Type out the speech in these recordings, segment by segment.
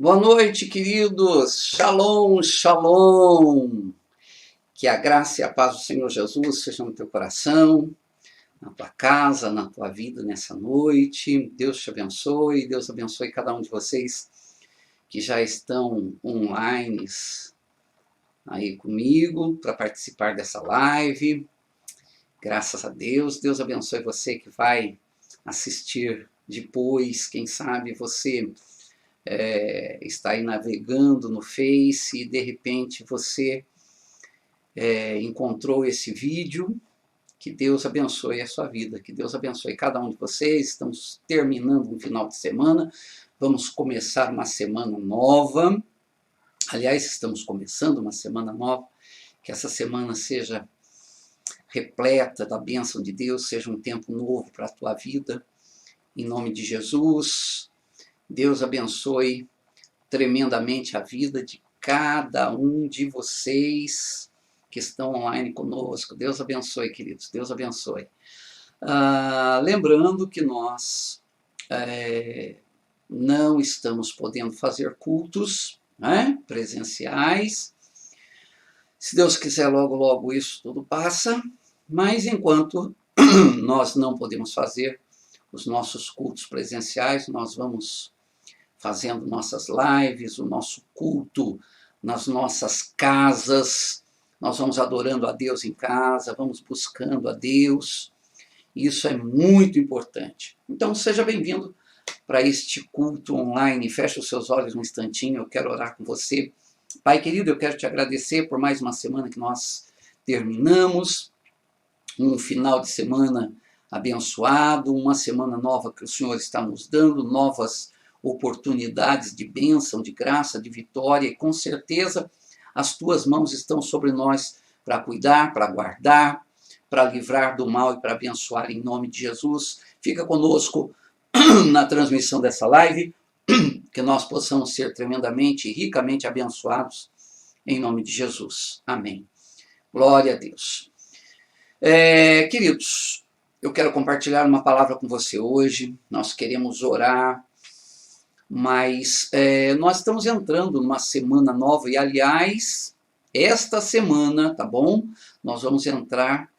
Boa noite, queridos. Shalom, shalom. Que a graça e a paz do Senhor Jesus sejam no teu coração, na tua casa, na tua vida nessa noite. Deus te abençoe. Deus abençoe cada um de vocês que já estão online aí comigo para participar dessa live. Graças a Deus. Deus abençoe você que vai assistir depois. Quem sabe você está aí navegando no Face e de repente você encontrou esse vídeo. Que Deus abençoe a sua vida, que Deus abençoe cada um de vocês. Estamos terminando um final de semana, vamos começar uma semana nova. Aliás, estamos começando uma semana nova, que essa semana seja repleta da bênção de Deus, seja um tempo novo para a tua vida, em nome de Jesus. Deus abençoe tremendamente a vida de cada um de vocês que estão online conosco. Deus abençoe, queridos, Deus abençoe. Lembrando que nós não estamos podendo fazer cultos presenciais. Se Deus quiser, logo, logo isso tudo passa. Mas enquanto nós não podemos fazer os nossos cultos presenciais, nós vamos fazendo nossas lives, o nosso culto nas nossas casas. Nós vamos adorando a Deus em casa, vamos buscando a Deus. Isso é muito importante. Então, seja bem-vindo para este culto online. Feche os seus olhos um instantinho, eu quero orar com você. Pai querido, eu quero te agradecer por mais uma semana que nós terminamos. Um final de semana abençoado, uma semana nova que o Senhor está nos dando, novas oportunidades de bênção, de graça, de vitória, e com certeza as tuas mãos estão sobre nós para cuidar, para guardar, para livrar do mal e para abençoar em nome de Jesus. Fica conosco na transmissão dessa live, que nós possamos ser tremendamente e ricamente abençoados em nome de Jesus. Amém. Glória a Deus. Queridos, eu quero compartilhar uma palavra com você hoje. Nós queremos orar, mas nós estamos entrando numa semana nova e, aliás, esta semana, tá bom? Nós vamos entrar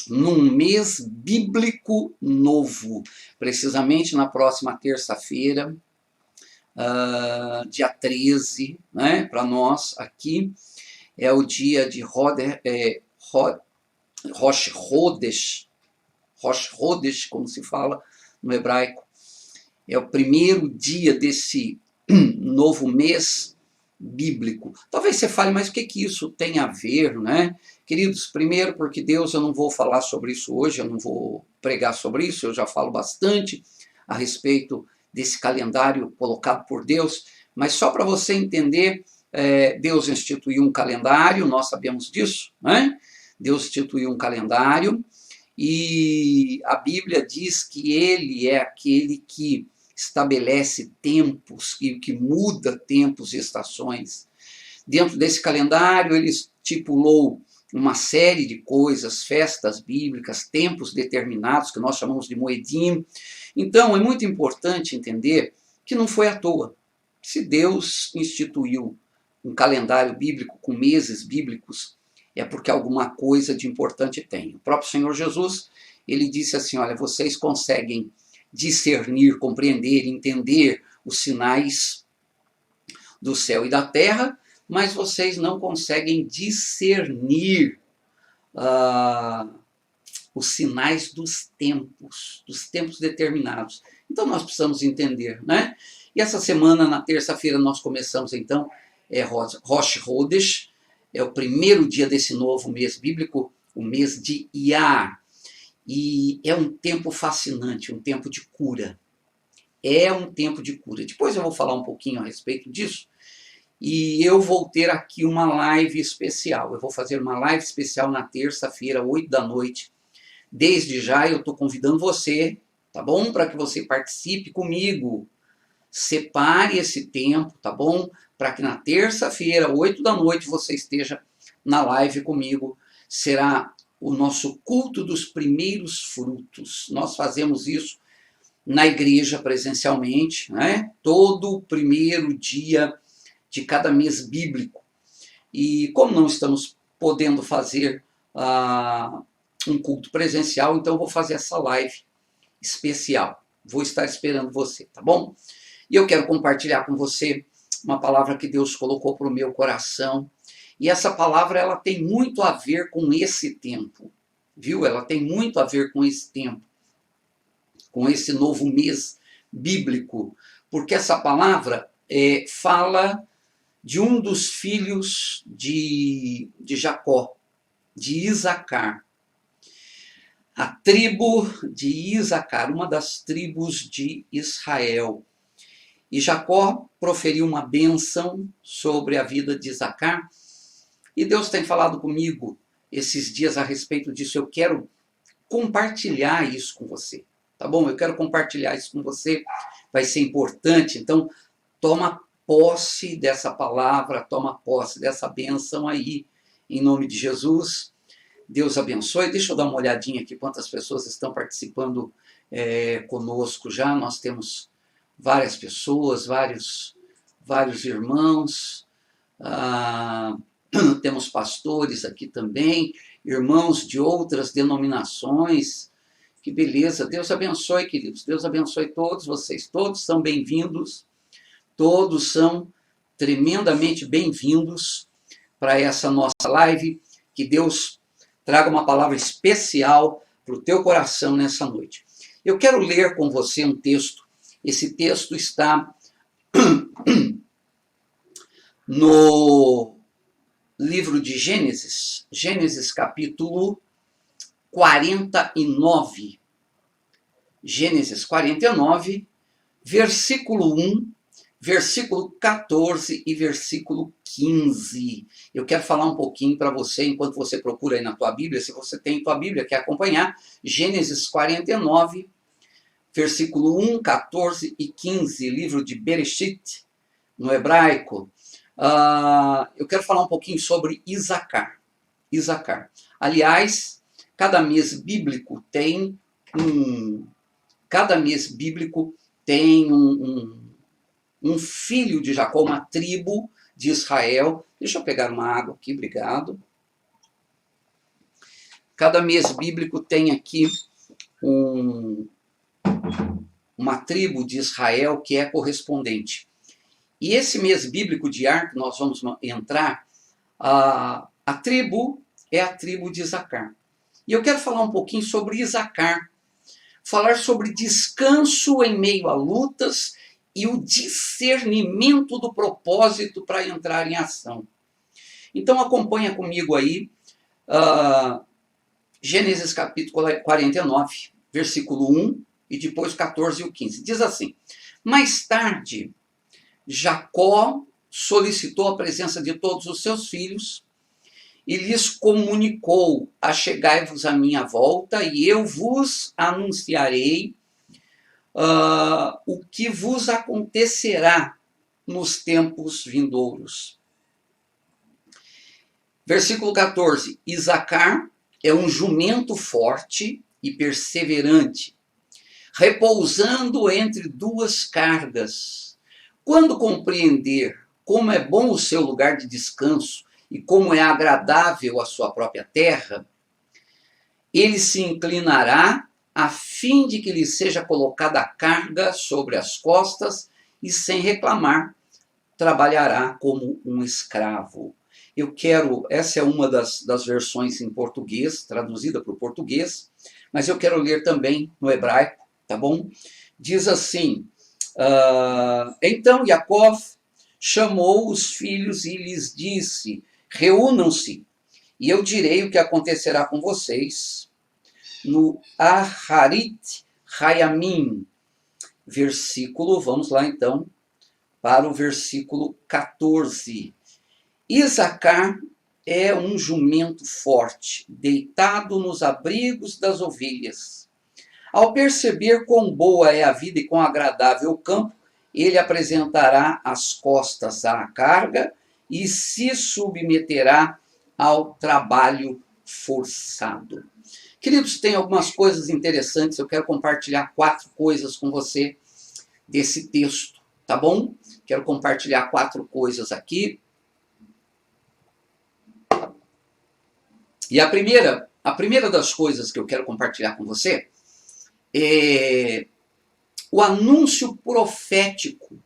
num mês bíblico novo, precisamente na próxima terça-feira, dia 13, né? Para nós aqui é o dia de Rosh Chodesh, como se fala no hebraico. É o primeiro dia desse novo mês bíblico. Talvez você fale, mas o que isso tem a ver, né? Queridos, primeiro porque Deus, eu não vou falar sobre isso hoje, eu não vou pregar sobre isso, eu já falo bastante a respeito desse calendário colocado por Deus, mas só para você entender, Deus instituiu um calendário, nós sabemos disso, né? Deus instituiu um calendário e a Bíblia diz que Ele é aquele que estabelece tempos e que muda tempos e estações. Dentro desse calendário, ele estipulou uma série de coisas, festas bíblicas, tempos determinados, que nós chamamos de Moedim. Então, é muito importante entender que não foi à toa. Se Deus instituiu um calendário bíblico com meses bíblicos, é porque alguma coisa de importante tem. O próprio Senhor Jesus, ele disse assim, olha, vocês conseguem discernir, compreender, entender os sinais do céu e da terra, mas vocês não conseguem discernir os sinais dos tempos determinados. Então nós precisamos entender, né? E essa semana, na terça-feira, nós começamos então, Rosh Chodesh, é o primeiro dia desse novo mês bíblico, o mês de Iyar. E é um tempo fascinante, um tempo de cura. É um tempo de cura. Depois eu vou falar um pouquinho a respeito disso. E eu vou ter aqui uma live especial. Eu vou fazer uma live especial na terça-feira, 8 da noite. Desde já eu estou convidando você, tá bom? Para que você participe comigo. Separe esse tempo, tá bom? Para que na terça-feira, 8 da noite, você esteja na live comigo. Será o nosso culto dos primeiros frutos. Nós fazemos isso na igreja presencialmente, né? Todo primeiro dia de cada mês bíblico. E como não estamos podendo fazer um culto presencial, então eu vou fazer essa live especial. Vou estar esperando você, tá bom? E eu quero compartilhar com você uma palavra que Deus colocou para o meu coração. E essa palavra, ela tem muito a ver com esse tempo, viu? Ela tem muito a ver com esse tempo, com esse novo mês bíblico. Porque essa palavra fala de um dos filhos de Jacó, de Isacar. A tribo de Isacar, uma das tribos de Israel. E Jacó proferiu uma bênção sobre a vida de Isacar. E Deus tem falado comigo esses dias a respeito disso. Eu quero compartilhar isso com você, tá bom? Eu quero compartilhar isso com você. Vai ser importante. Então, toma posse dessa palavra, toma posse dessa bênção aí, em nome de Jesus. Deus abençoe. Deixa eu dar uma olhadinha aqui quantas pessoas estão participando conosco já. Nós temos várias pessoas, vários irmãos, temos pastores aqui também, irmãos de outras denominações. Que beleza, Deus abençoe, queridos, Deus abençoe todos vocês, todos são bem-vindos, todos são tremendamente bem-vindos para essa nossa live. Que Deus traga uma palavra especial para o teu coração nessa noite. Eu quero ler com você um texto. Esse texto está no livro de Gênesis, Gênesis capítulo 49. Gênesis 49, versículo 1, versículo 14 e versículo 15. Eu quero falar um pouquinho para você, enquanto você procura aí na tua Bíblia, se você tem tua Bíblia, quer acompanhar, Gênesis 49, versículo 1, 14 e 15, livro de Bereshit, no hebraico. Eu quero falar um pouquinho sobre Isacar. Aliás, cada mês bíblico tem um filho de Jacó, uma tribo de Israel. Deixa eu pegar uma água aqui, obrigado. Cada mês bíblico tem aqui uma tribo de Israel que é correspondente. E esse mês bíblico de Ar, que nós vamos entrar, a tribo é a tribo de Isacar. E eu quero falar um pouquinho sobre Isacar, falar sobre descanso em meio a lutas e o discernimento do propósito para entrar em ação. Então acompanha comigo aí, Gênesis capítulo 49, versículo 1 e depois 14 e o 15. Diz assim: mais tarde, Jacó solicitou a presença de todos os seus filhos e lhes comunicou: achegai-vos à minha volta e eu vos anunciarei o que vos acontecerá nos tempos vindouros. Versículo 14. Isacar é um jumento forte e perseverante, repousando entre duas cargas. Quando compreender como é bom o seu lugar de descanso e como é agradável a sua própria terra, ele se inclinará a fim de que lhe seja colocada a carga sobre as costas e, sem reclamar, trabalhará como um escravo. Essa é uma das versões em português, traduzida para o português, mas eu quero ler também no hebraico, tá bom? Diz assim: então Jacó chamou os filhos e lhes disse: reúnam-se, e eu direi o que acontecerá com vocês no Aharit Hayamim. Vamos lá então, para o versículo 14. Isacar é um jumento forte, deitado nos abrigos das ovelhas. Ao perceber quão boa é a vida e quão agradável o campo, ele apresentará as costas à carga e se submeterá ao trabalho forçado. Queridos, tem algumas coisas interessantes, eu quero compartilhar 4 coisas com você desse texto, tá bom? Quero compartilhar 4 coisas aqui. E a primeira das coisas que eu quero compartilhar com você é o anúncio profético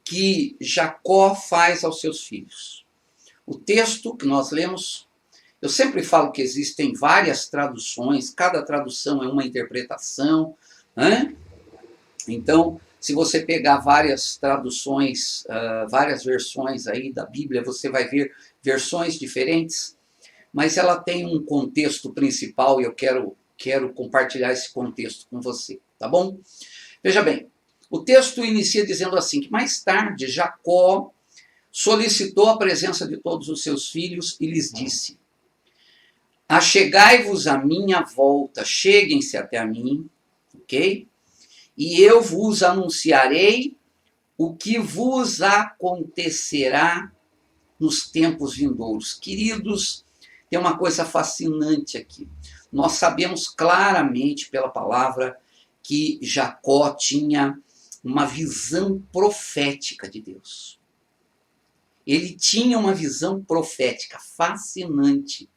que Jacó faz aos seus filhos. O texto que nós lemos, eu sempre falo que existem várias traduções, cada tradução é uma interpretação, né? Então, se você pegar várias traduções, várias versões aí da Bíblia, você vai ver versões diferentes, mas ela tem um contexto principal e eu quero compartilhar esse contexto com você, tá bom? Veja bem, o texto inicia dizendo assim, que mais tarde Jacó solicitou a presença de todos os seus filhos e lhes disse: achegai-vos à minha volta, cheguem-se até a mim, ok? E eu vos anunciarei o que vos acontecerá nos tempos vindouros. Queridos, tem uma coisa fascinante aqui. Nós sabemos claramente pela palavra que Jacó tinha uma visão profética de Deus. Ele tinha uma visão profética fascinante.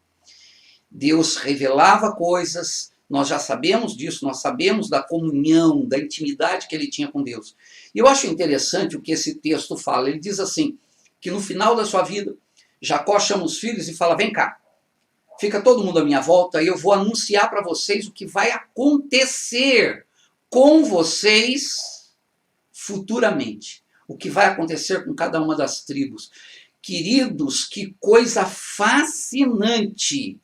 Deus revelava coisas, nós já sabemos disso, nós sabemos da comunhão, da intimidade que ele tinha com Deus. E eu acho interessante o que esse texto fala. Ele diz assim, que no final da sua vida, Jacó chama os filhos e fala: vem cá, fica todo mundo à minha volta e eu vou anunciar para vocês o que vai acontecer com vocês futuramente. O que vai acontecer com cada uma das tribos. Queridos, que coisa fascinante!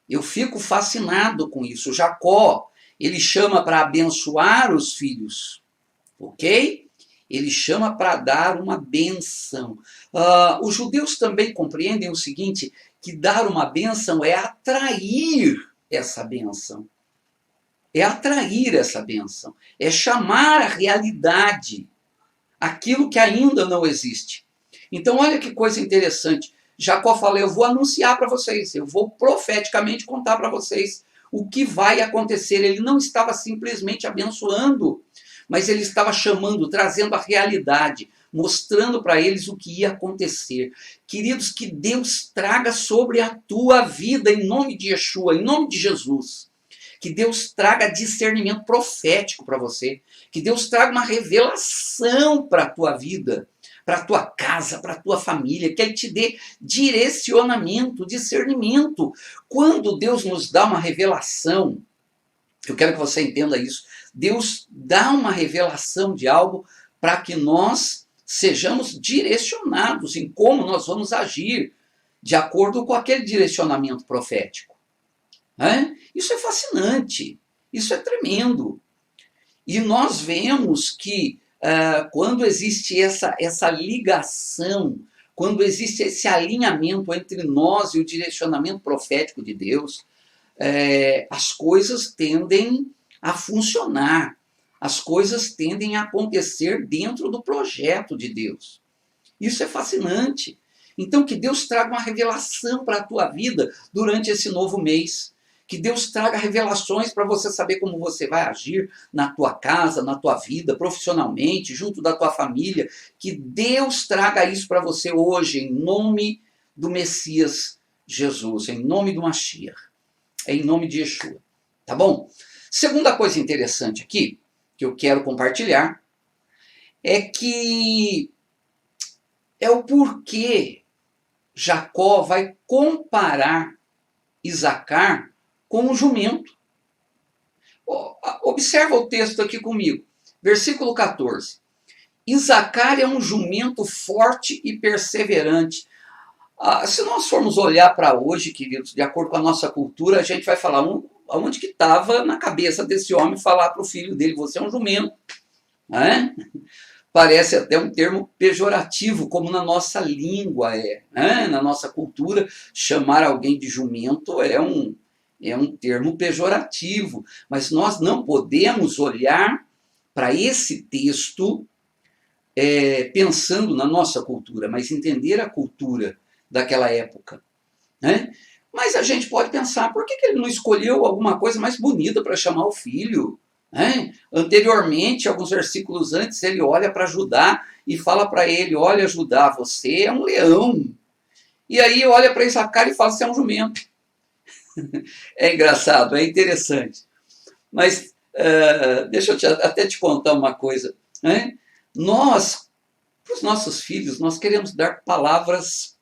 Eu fico fascinado com isso. Jacó, ele chama para abençoar os filhos, ok? Ele chama para dar uma bênção. Os judeus também compreendem o seguinte, que dar uma bênção é atrair essa bênção. É atrair essa bênção. É chamar a realidade aquilo que ainda não existe. Então, olha que coisa interessante. Jacó fala: eu vou anunciar para vocês, eu vou profeticamente contar para vocês o que vai acontecer. Ele não estava simplesmente abençoando, mas ele estava chamando, trazendo a realidade, mostrando para eles o que ia acontecer. Queridos, que Deus traga sobre a tua vida, em nome de Yeshua, em nome de Jesus. Que Deus traga discernimento profético para você. Que Deus traga uma revelação para a tua vida, para a tua casa, para a tua família. Que Ele te dê direcionamento, discernimento. Quando Deus nos dá uma revelação, eu quero que você entenda isso. Deus dá uma revelação de algo para que nós sejamos direcionados em como nós vamos agir de acordo com aquele direcionamento profético. Isso é fascinante, isso é tremendo. E nós vemos que quando existe essa ligação, quando existe esse alinhamento entre nós e o direcionamento profético de Deus, as coisas tendem a funcionar, as coisas tendem a acontecer dentro do projeto de Deus. Isso é fascinante. Então, que Deus traga uma revelação para a tua vida durante esse novo mês. Que Deus traga revelações para você saber como você vai agir na tua casa, na tua vida, profissionalmente, junto da tua família. Que Deus traga isso para você hoje, em nome do Messias Jesus, em nome do Mashiach, em nome de Yeshua. Tá bom? Segunda coisa interessante aqui, que eu quero compartilhar, é que é o porquê Jacó vai comparar Isacar com um jumento. Observa o texto aqui comigo. Versículo 14. Isacar é um jumento forte e perseverante. Se nós formos olhar para hoje, queridos, de acordo com a nossa cultura, a gente vai falar onde que estava na cabeça desse homem falar para o filho dele: você é um jumento. Parece até um termo pejorativo, como na nossa língua na nossa cultura, chamar alguém de jumento é um termo pejorativo, mas nós não podemos olhar para esse texto pensando na nossa cultura, mas entender a cultura daquela época. Mas a gente pode pensar, por que ele não escolheu alguma coisa mais bonita para chamar o filho? Anteriormente, alguns versículos antes, ele olha para Judá e fala para ele, olha Judá, você é um leão. E aí olha para Issacar e fala, você é um jumento. É engraçado, é interessante. Mas deixa eu até te contar uma coisa. Nós, para os nossos filhos, nós queremos dar palavras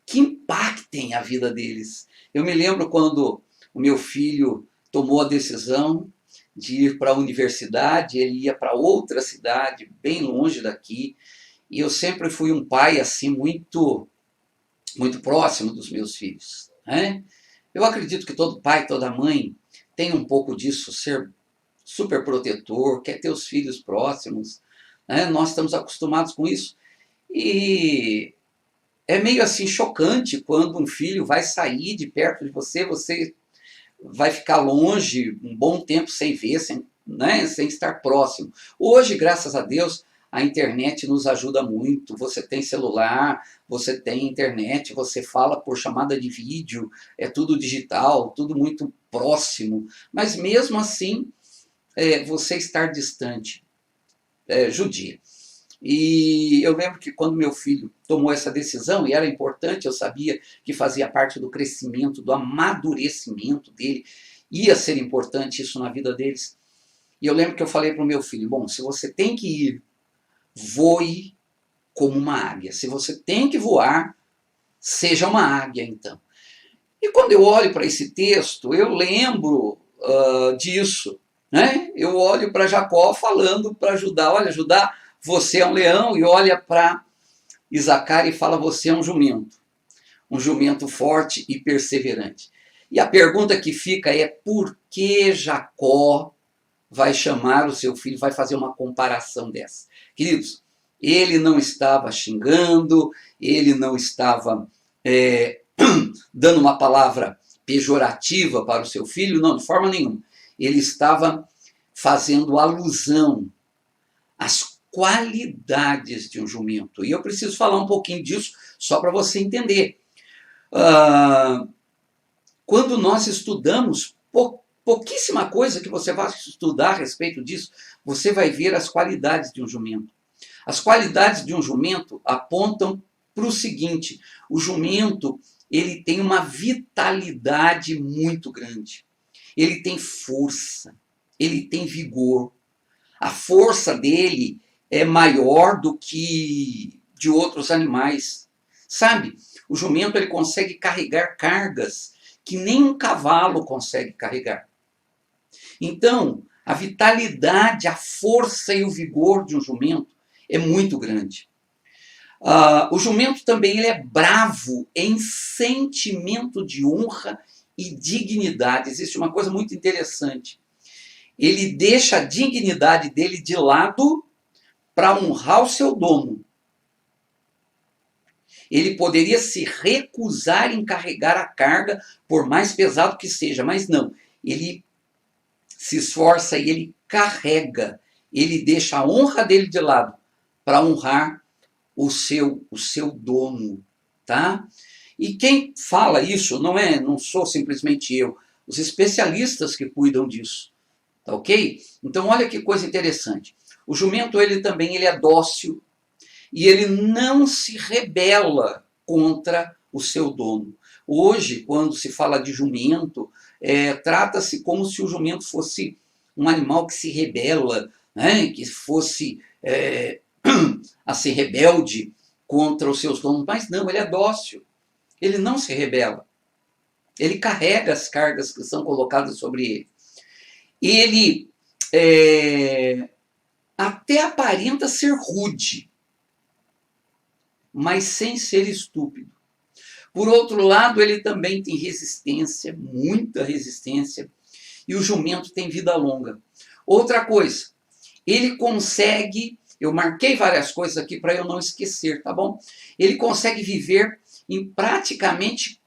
que impactem a vida deles. Eu me lembro quando o meu filho tomou a decisão de ir para a universidade, ele ia para outra cidade, bem longe daqui, e eu sempre fui um pai assim muito próximo dos meus filhos. Eu acredito que todo pai, toda mãe tem um pouco disso, ser super protetor, quer ter os filhos próximos. Nós estamos acostumados com isso. E é meio assim chocante quando um filho vai sair de perto de você, você vai ficar longe um bom tempo sem ver, sem estar próximo. Hoje, graças a Deus, a internet nos ajuda muito. Você tem celular, você tem internet, você fala por chamada de vídeo, é tudo digital, tudo muito próximo. Mas mesmo assim, você estar distante judia. E eu lembro que quando meu filho tomou essa decisão, e era importante, eu sabia que fazia parte do crescimento, do amadurecimento dele, ia ser importante isso na vida deles. E eu lembro que eu falei para o meu filho, bom, se você tem que ir, voe como uma águia. Se você tem que voar, seja uma águia, então. E quando eu olho para esse texto, eu lembro disso. Eu olho para Jacó falando para Judá, olha, Judá, você é um leão, e olha para Issacar e fala, você é um jumento forte e perseverante. E a pergunta que fica é, por que Jacó vai chamar o seu filho, vai fazer uma comparação dessa? Queridos, ele não estava xingando, ele não estava dando uma palavra pejorativa para o seu filho, não, de forma nenhuma. Ele estava fazendo alusão às qualidades de um jumento. E eu preciso falar um pouquinho disso só para você entender. Quando nós estudamos, pouquíssima coisa que você vai estudar a respeito disso, você vai ver as qualidades de um jumento. As qualidades de um jumento apontam para o seguinte, o jumento ele tem uma vitalidade muito grande. Ele tem força, ele tem vigor. A força dele é maior do que de outros animais. Sabe? O jumento ele consegue carregar cargas que nem um cavalo consegue carregar. Então, a vitalidade, a força e o vigor de um jumento é muito grande. O jumento também ele é bravo em sentimento de honra e dignidade. Existe uma coisa muito interessante. Ele deixa a dignidade dele de lado para honrar o seu dono. Ele poderia se recusar em carregar a carga, por mais pesado que seja, mas não. Ele se esforça e ele carrega. Ele deixa a honra dele de lado para honrar o seu dono, tá? E quem fala isso não sou simplesmente eu, os especialistas que cuidam disso, tá ok? Então olha que coisa interessante. O jumento ele é dócil e ele não se rebela contra o seu dono. Hoje, quando se fala de jumento, trata-se como se o jumento fosse um animal que se rebela, que fosse assim, rebelde contra os seus donos, mas não, ele é dócil, ele não se rebela, ele carrega as cargas que são colocadas sobre ele. Ele até aparenta ser rude, mas sem ser estúpido. Por outro lado, ele também tem resistência, muita resistência, e o jumento tem vida longa. Outra coisa, ele consegue, eu marquei várias coisas aqui para eu não esquecer, tá bom? Ele consegue viver em praticamente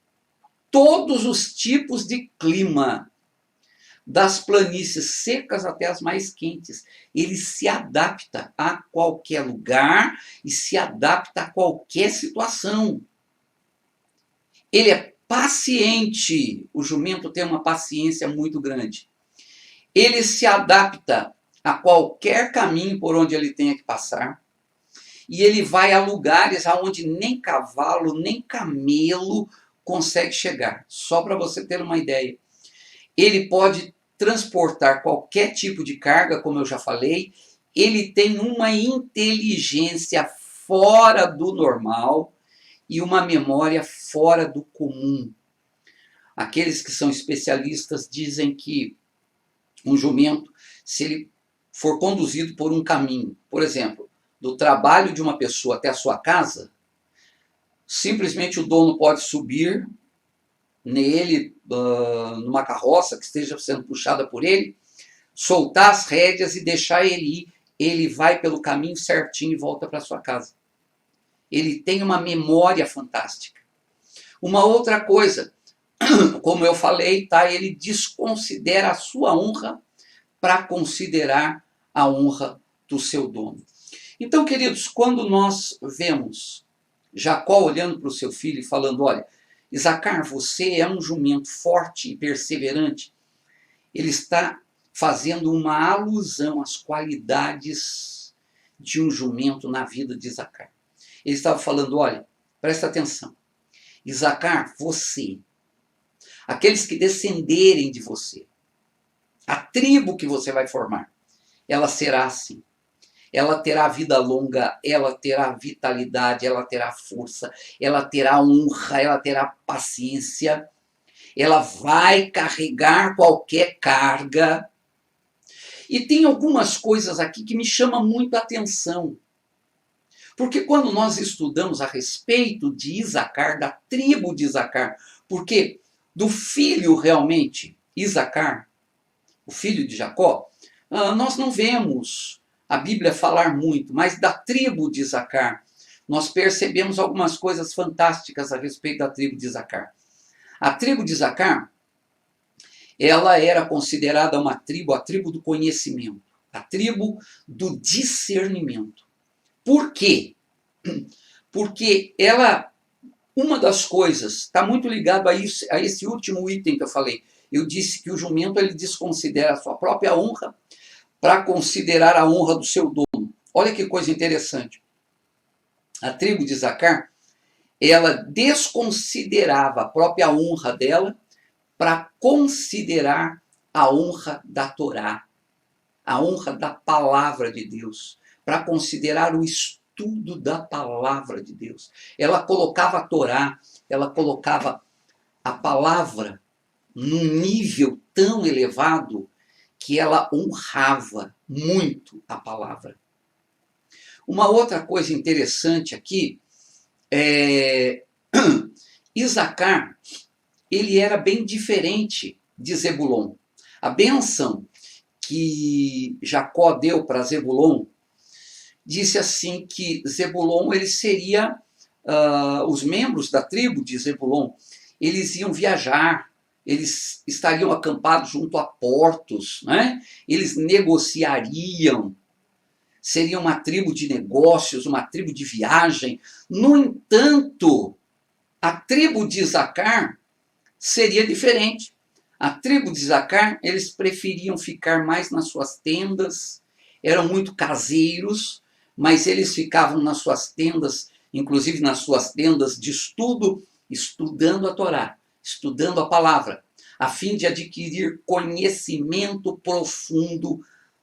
todos os tipos de clima, das planícies secas até as mais quentes. Ele se adapta a qualquer lugar e se adapta a qualquer situação. Ele é paciente. O jumento tem uma paciência muito grande. Ele se adapta a qualquer caminho por onde ele tenha que passar. E ele vai a lugares aonde nem cavalo, nem camelo consegue chegar. Só para você ter uma ideia. Ele pode transportar qualquer tipo de carga, como eu já falei. Ele tem uma inteligência fora do normal e uma memória fora do comum. Aqueles que são especialistas dizem que um jumento, se ele for conduzido por um caminho, por exemplo, do trabalho de uma pessoa até a sua casa, simplesmente o dono pode subir nele, numa carroça que esteja sendo puxada por ele, soltar as rédeas e deixar ele ir. Ele vai pelo caminho certinho e volta para sua casa. Ele tem uma memória fantástica. Uma outra coisa, como eu falei, tá? Ele desconsidera a sua honra para considerar a honra do seu dono. Então, queridos, quando nós vemos Jacó olhando para o seu filho e falando, olha, Isacar, você é um jumento forte e perseverante, ele está fazendo uma alusão às qualidades de um jumento na vida de Isacar. Ele estava falando, olha, presta atenção, Isacar, você, aqueles que descenderem de você, a tribo que você vai formar, ela será assim. Ela terá vida longa, ela terá vitalidade, ela terá força, ela terá honra, ela terá paciência, ela vai carregar qualquer carga. E tem algumas coisas aqui que me chamam muito a atenção. Porque quando nós estudamos a respeito de Isacar, da tribo de Isacar, porque do filho realmente, Isacar, o filho de Jacó, nós não vemos a Bíblia falar muito, mas da tribo de Isacar, nós percebemos algumas coisas fantásticas a respeito da tribo de Isacar. A tribo de Isacar, ela era considerada uma tribo, a tribo do conhecimento, a tribo do discernimento. Por quê? Porque ela, uma das coisas, está muito ligado a esse último item que eu falei. Eu disse que o jumento ele desconsidera a sua própria honra para considerar a honra do seu dono. Olha que coisa interessante. A tribo de Isacar, ela desconsiderava a própria honra dela para considerar a honra da Torá, a honra da palavra de Deus, para considerar o estudo da palavra de Deus. Ela colocava a Torá, ela colocava a palavra num nível tão elevado que ela honrava muito a palavra. Uma outra coisa interessante aqui é Isacar, ele era bem diferente de Zebulon. A bênção que Jacó deu para Zebulon disse assim que Zebulon ele seria os membros da tribo de Zebulon, eles iam viajar, eles estariam acampados junto a portos, né? Eles negociariam, seria uma tribo de negócios, uma tribo de viagem. No entanto, a tribo de Isacar seria diferente. A tribo de Isacar, eles preferiam ficar mais nas suas tendas, eram muito caseiros, mas eles ficavam nas suas tendas, inclusive nas suas tendas de estudo, estudando a Torá, estudando a palavra, a fim de adquirir conhecimento profundo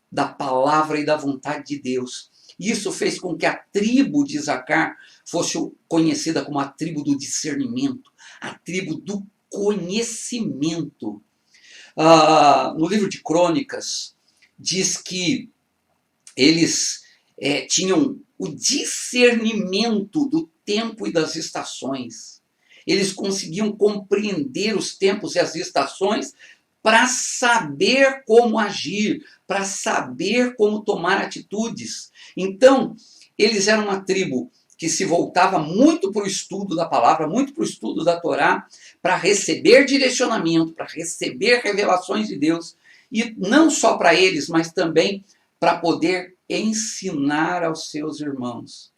da palavra e da vontade de Deus. Isso fez com que a tribo de Isacar fosse conhecida como a tribo do discernimento, a tribo do conhecimento. No livro de Crônicas, diz que eles tinham o discernimento do tempo e das estações. Eles conseguiam compreender os tempos e as estações para saber como agir, para saber como tomar atitudes. Então, eles eram uma tribo que se voltava muito para o estudo da palavra, muito para o estudo da Torá, para receber direcionamento, para receber revelações de Deus, e não só para eles, mas também para poder ensinar aos seus irmãos.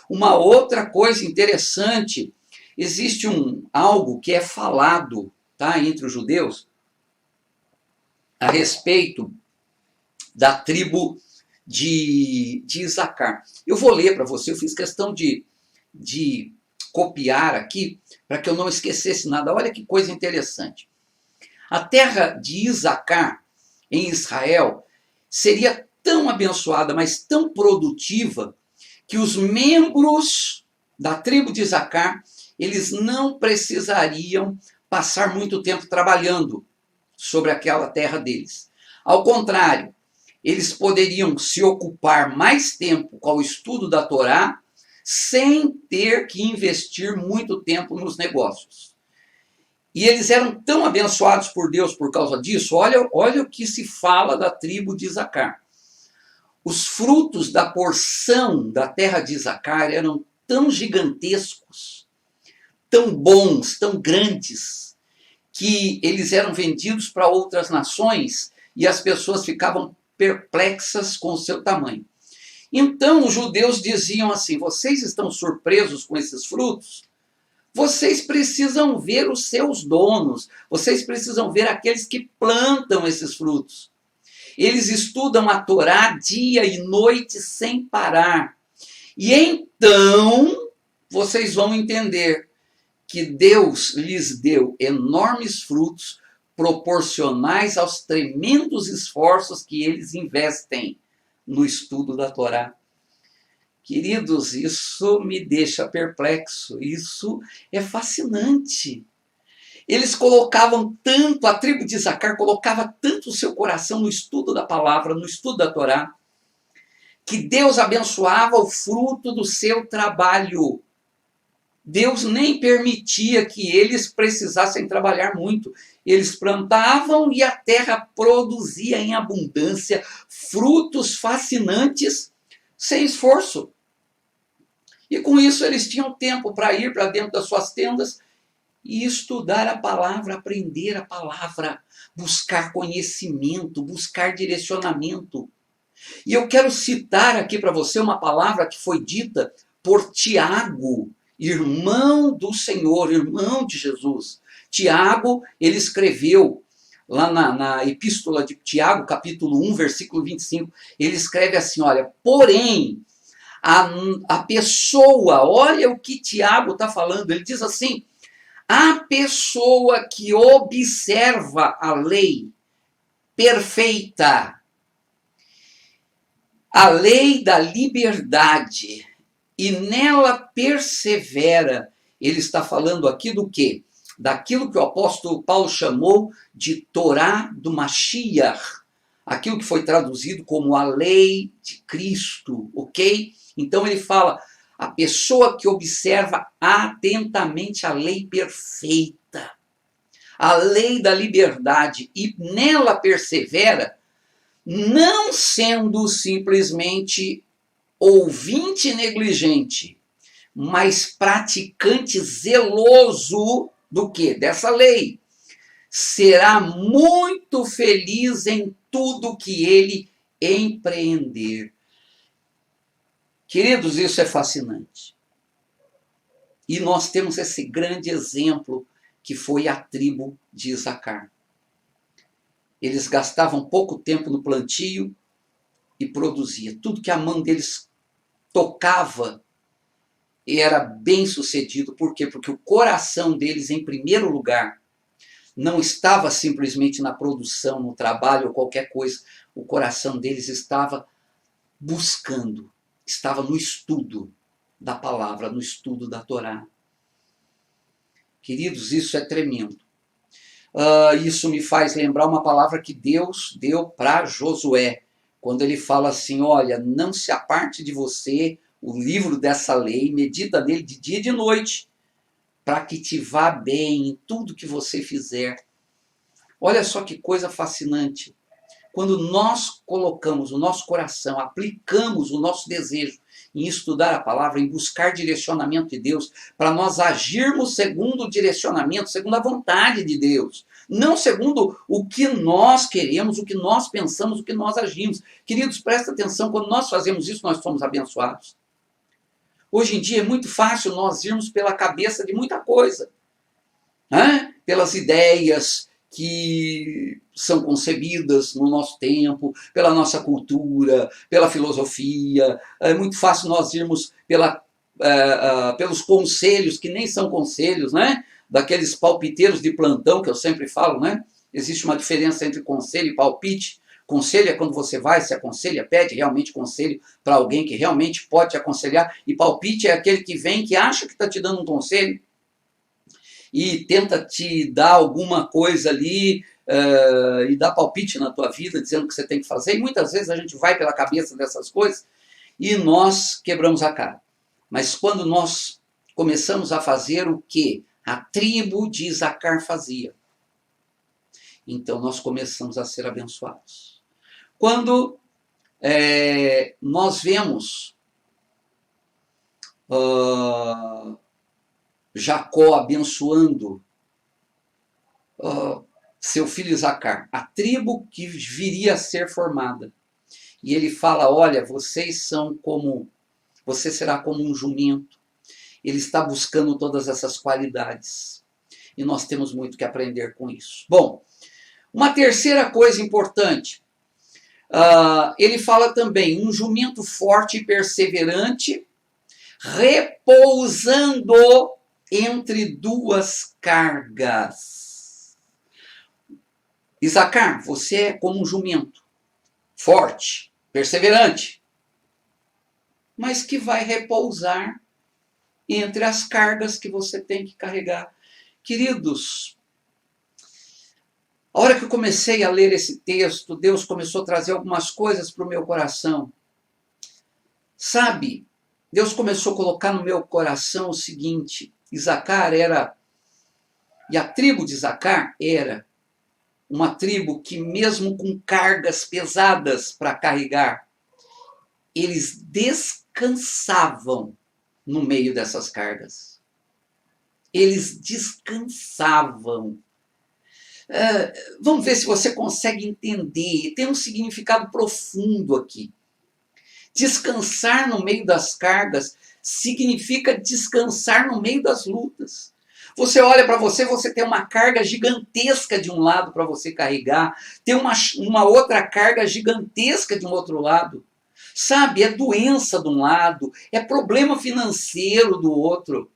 Uma outra coisa interessante, existe algo que é falado, tá, entre os judeus a respeito da tribo de Isacar. Eu vou ler para você, eu fiz questão de copiar aqui, para que eu não esquecesse nada. Olha que coisa interessante. A terra de Isacar, em Israel, seria tão abençoada, mas tão produtiva, que os membros da tribo de Isacar, eles não precisariam passar muito tempo trabalhando sobre aquela terra deles. Ao contrário, eles poderiam se ocupar mais tempo com o estudo da Torá, sem ter que investir muito tempo nos negócios. E eles eram tão abençoados por Deus por causa disso. Olha o que se fala da tribo de Isacar. Os frutos da porção da terra de Isacar eram tão gigantescos, tão bons, tão grandes, que eles eram vendidos para outras nações e as pessoas ficavam perplexas com o seu tamanho. Então os judeus diziam assim: vocês estão surpresos com esses frutos? Vocês precisam ver os seus donos, vocês precisam ver aqueles que plantam esses frutos. Eles estudam a Torá dia e noite sem parar. E então vocês vão entender que Deus lhes deu enormes frutos proporcionais aos tremendos esforços que eles investem no estudo da Torá. Queridos, isso me deixa perplexo, isso é fascinante. Eles colocavam tanto, a tribo de Isacar colocava tanto o seu coração no estudo da palavra, no estudo da Torá, que Deus abençoava o fruto do seu trabalho. Deus nem permitia que eles precisassem trabalhar muito. Eles plantavam e a terra produzia em abundância frutos fascinantes, sem esforço. E com isso eles tinham tempo para ir para dentro das suas tendas e estudar a palavra, aprender a palavra, buscar conhecimento, buscar direcionamento. E eu quero citar aqui para você uma palavra que foi dita por Tiago, irmão do Senhor, irmão de Jesus. Tiago, ele escreveu lá na epístola de Tiago, capítulo 1, versículo 25, ele escreve assim, olha, porém, a pessoa, olha o que Tiago está falando, ele diz assim, a pessoa que observa a lei perfeita, a lei da liberdade, e nela persevera, ele está falando aqui do quê? Daquilo que o apóstolo Paulo chamou de Torá do Mashiach, aquilo que foi traduzido como a lei de Cristo, ok? Então ele fala, a pessoa que observa atentamente a lei perfeita, a lei da liberdade, e nela persevera, não sendo simplesmente ouvinte negligente, mas praticante zeloso do quê? Dessa lei. Será muito feliz em tudo que ele empreender. Queridos, isso é fascinante. E nós temos esse grande exemplo que foi a tribo de Isacar. Eles gastavam pouco tempo no plantio e produzia. Tudo que a mão deles tocava era bem sucedido. Por quê? Porque o coração deles, em primeiro lugar, não estava simplesmente na produção, no trabalho ou qualquer coisa. O coração deles estava buscando, estava no estudo da palavra, no estudo da Torá. Queridos, isso é tremendo. Isso me faz lembrar uma palavra que Deus deu para Josué, quando ele fala assim, olha, não se aparte de você o livro dessa lei, medita nele de dia e de noite, para que te vá bem em tudo que você fizer. Olha só que coisa fascinante. Quando nós colocamos o nosso coração, aplicamos o nosso desejo em estudar a palavra, em buscar direcionamento de Deus, para nós agirmos segundo o direcionamento, segundo a vontade de Deus, não segundo o que nós queremos, o que nós pensamos, o que nós agimos. Queridos, presta atenção, quando nós fazemos isso, nós somos abençoados. Hoje em dia é muito fácil nós irmos pela cabeça de muita coisa, né? Pelas ideias que são concebidas no nosso tempo, pela nossa cultura, pela filosofia. É muito fácil nós irmos pelos conselhos, que nem são conselhos, né? Daqueles palpiteiros de plantão que eu sempre falo, né? Existe uma diferença entre conselho e palpite. Conselho é quando você vai, se aconselha, pede realmente conselho para alguém que realmente pode te aconselhar. E palpite é aquele que vem, que acha que está te dando um conselho e tenta te dar alguma coisa ali e dá palpite na tua vida, dizendo o que você tem que fazer. E muitas vezes a gente vai pela cabeça dessas coisas e nós quebramos a cara. Mas quando nós começamos a fazer o que a tribo de Isacar fazia, então nós começamos a ser abençoados. Quando nós vemos Jacó abençoando seu filho Isacar, a tribo que viria a ser formada, e ele fala, olha, você será como um jumento. Ele está buscando todas essas qualidades. E nós temos muito que aprender com isso. Bom, uma terceira coisa importante. Ele fala também, um jumento forte e perseverante, repousando entre duas cargas. Isacar, você é como um jumento, forte, perseverante, mas que vai repousar entre as cargas que você tem que carregar. Queridos, a hora que eu comecei a ler esse texto, Deus começou a trazer algumas coisas para o meu coração. Sabe, Deus começou a colocar no meu coração o seguinte, Isacar e a tribo de Isacar era uma tribo que mesmo com cargas pesadas para carregar, eles descansavam no meio dessas cargas. Eles descansavam. Vamos ver se você consegue entender. Tem um significado profundo aqui. Descansar no meio das cargas significa descansar no meio das lutas. Você olha para você, você tem uma carga gigantesca de um lado para você carregar, tem uma outra carga gigantesca de um outro lado. Sabe, é doença de um lado, é problema financeiro do outro,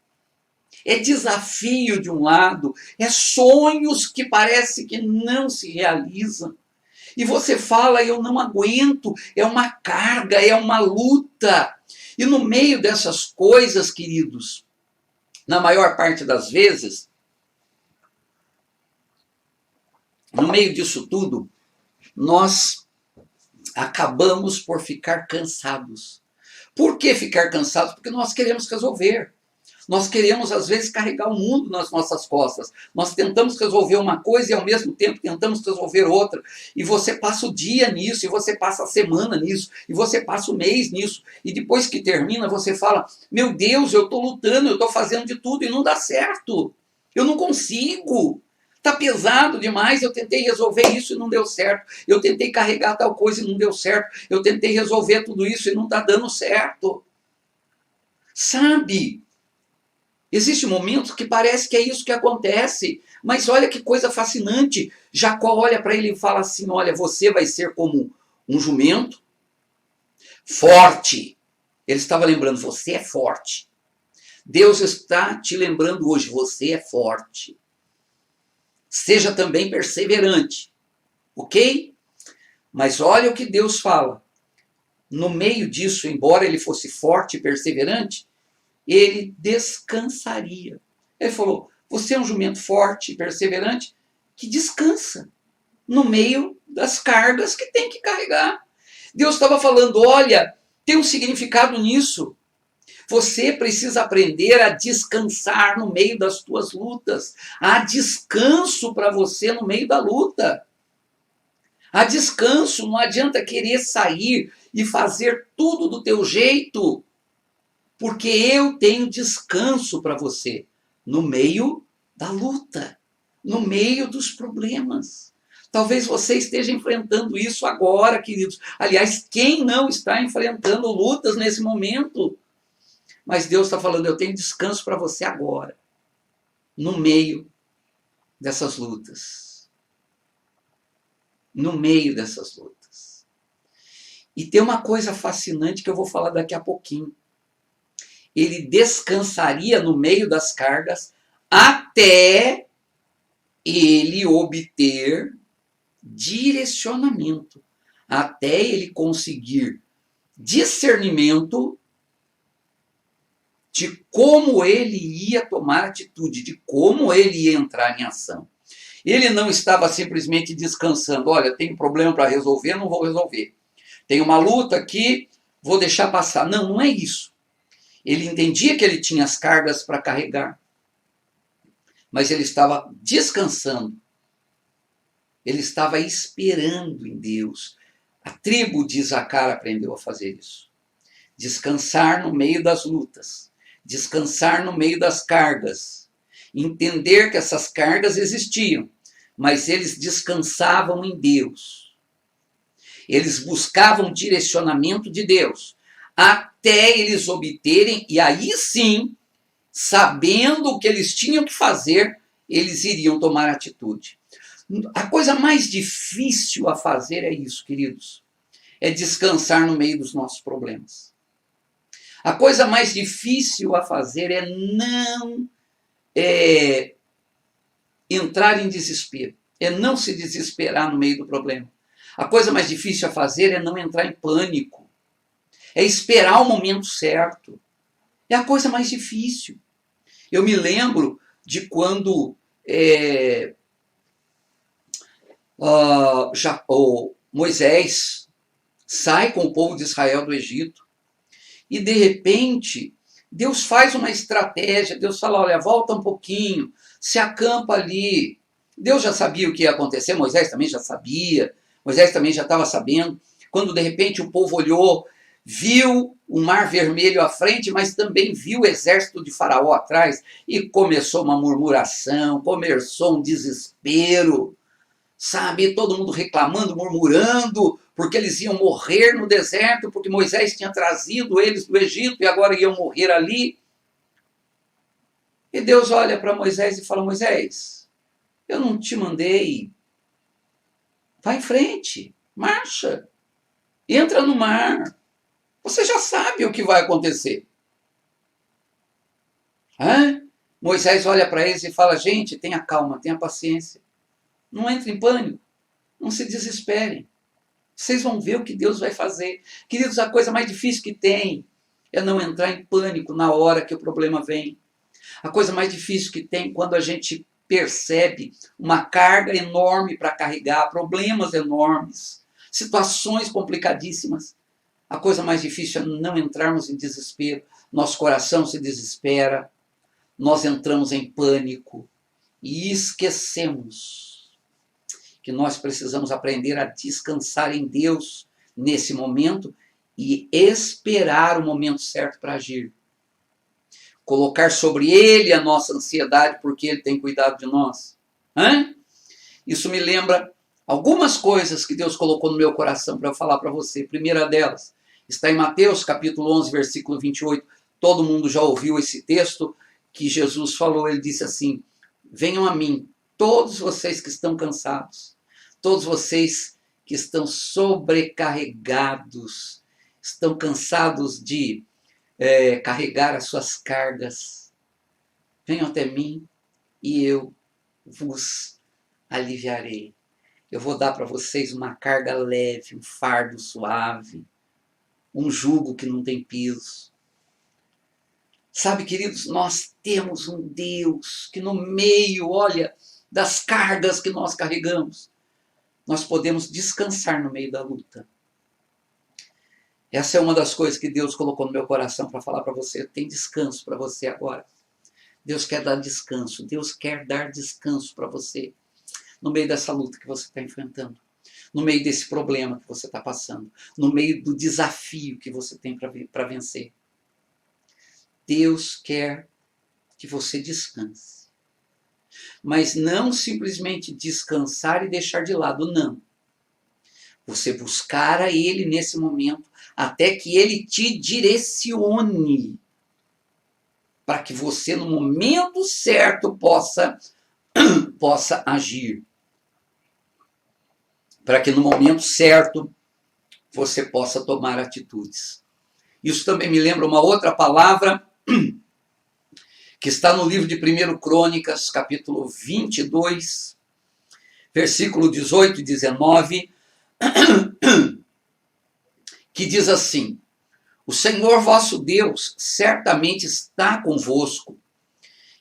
é desafio de um lado, é sonhos que parece que não se realizam. E você fala, eu não aguento, é uma carga, é uma luta. E no meio dessas coisas, queridos, na maior parte das vezes, no meio disso tudo, nós acabamos por ficar cansados. Por que ficar cansados? Porque nós queremos resolver. Nós queremos, às vezes, carregar o mundo nas nossas costas. Nós tentamos resolver uma coisa e, ao mesmo tempo, tentamos resolver outra. E você passa o dia nisso, e você passa a semana nisso, e você passa o mês nisso. E depois que termina, você fala, meu Deus, eu estou lutando, eu estou fazendo de tudo e não dá certo. Eu não consigo. Está pesado demais, eu tentei resolver isso e não deu certo. Eu tentei carregar tal coisa e não deu certo. Eu tentei resolver tudo isso e não está dando certo. Sabe? Existem momentos que parece que é isso que acontece, mas olha que coisa fascinante. Jacó olha para ele e fala assim, olha, você vai ser como um jumento forte. Ele estava lembrando, você é forte. Deus está te lembrando hoje, você é forte. Seja também perseverante, ok? Mas olha o que Deus fala. No meio disso, embora ele fosse forte e perseverante, ele descansaria. Ele falou, você é um jumento forte e perseverante que descansa no meio das cargas que tem que carregar. Deus estava falando, olha, tem um significado nisso. Você precisa aprender a descansar no meio das tuas lutas. Há descanso para você no meio da luta. Há descanso, não adianta querer sair e fazer tudo do teu jeito. Porque eu tenho descanso para você no meio da luta, no meio dos problemas. Talvez você esteja enfrentando isso agora, queridos. Aliás, quem não está enfrentando lutas nesse momento? Mas Deus está falando, eu tenho descanso para você agora, no meio dessas lutas. No meio dessas lutas. E tem uma coisa fascinante que eu vou falar daqui a pouquinho. Ele descansaria no meio das cargas até ele obter direcionamento, até ele conseguir discernimento de como ele ia tomar atitude, de como ele ia entrar em ação. Ele não estava simplesmente descansando, olha, tem um problema para resolver, não vou resolver. Tem uma luta aqui, vou deixar passar. Não, não é isso. Ele entendia que ele tinha as cargas para carregar, mas ele estava descansando. Ele estava esperando em Deus. A tribo de Isacar aprendeu a fazer isso. Descansar no meio das lutas. Descansar no meio das cargas. Entender que essas cargas existiam, mas eles descansavam em Deus. Eles buscavam direcionamento de Deus, até eles obterem, e aí sim, sabendo o que eles tinham que fazer, eles iriam tomar atitude. A coisa mais difícil a fazer é isso, queridos. É descansar no meio dos nossos problemas. A coisa mais difícil a fazer é não entrar em desespero. É não se desesperar no meio do problema. A coisa mais difícil a fazer é não entrar em pânico. É esperar o momento certo. É a coisa mais difícil. Eu me lembro de quando Moisés sai com o povo de Israel do Egito e, de repente, Deus faz uma estratégia. Deus fala, olha, volta um pouquinho, se acampa ali. Deus já sabia o que ia acontecer, Moisés também já sabia, Moisés também já estava sabendo. Quando, de repente, o povo olhou, viu o Mar Vermelho à frente, mas também viu o exército de Faraó atrás, e começou uma murmuração, começou um desespero, sabe? Todo mundo reclamando, murmurando, porque eles iam morrer no deserto, porque Moisés tinha trazido eles do Egito e agora iam morrer ali. E Deus olha para Moisés e fala, Moisés, eu não te mandei, vai em frente, marcha, entra no mar. Você já sabe o que vai acontecer. Moisés olha para eles e fala, gente, tenha calma, tenha paciência. Não entre em pânico, não se desesperem. Vocês vão ver o que Deus vai fazer. Queridos, a coisa mais difícil que tem é não entrar em pânico na hora que o problema vem. A coisa mais difícil que tem quando a gente percebe uma carga enorme para carregar, problemas enormes, situações complicadíssimas. A coisa mais difícil é não entrarmos em desespero. Nosso coração se desespera, nós entramos em pânico e esquecemos que nós precisamos aprender a descansar em Deus nesse momento e esperar o momento certo para agir. Colocar sobre Ele a nossa ansiedade, porque Ele tem cuidado de nós. Isso me lembra algumas coisas que Deus colocou no meu coração para eu falar para você. A primeira delas está em Mateus capítulo 11, versículo 28. Todo mundo já ouviu esse texto que Jesus falou. Ele disse assim, venham a mim, todos vocês que estão cansados, todos vocês que estão sobrecarregados, estão cansados de carregar as suas cargas. Venham até mim e eu vos aliviarei. Eu vou dar para vocês uma carga leve, um fardo suave, um jugo que não tem peso. Sabe, queridos, nós temos um Deus que no meio, olha, das cargas que nós carregamos, nós podemos descansar no meio da luta. Essa é uma das coisas que Deus colocou no meu coração para falar para você. Tem descanso para você agora. Deus quer dar descanso. Deus quer dar descanso para você no meio dessa luta que você está enfrentando, no meio desse problema que você está passando, no meio do desafio que você tem para vencer. Deus quer que você descanse. Mas não simplesmente descansar e deixar de lado, não. Você buscar a Ele nesse momento, até que Ele te direcione. para que você, no momento certo, possa agir. Para que no momento certo você possa tomar atitudes. Isso também me lembra uma outra palavra que está no livro de 1 Crônicas, capítulo 22, versículo 18 e 19, que diz assim: o Senhor vosso Deus certamente está convosco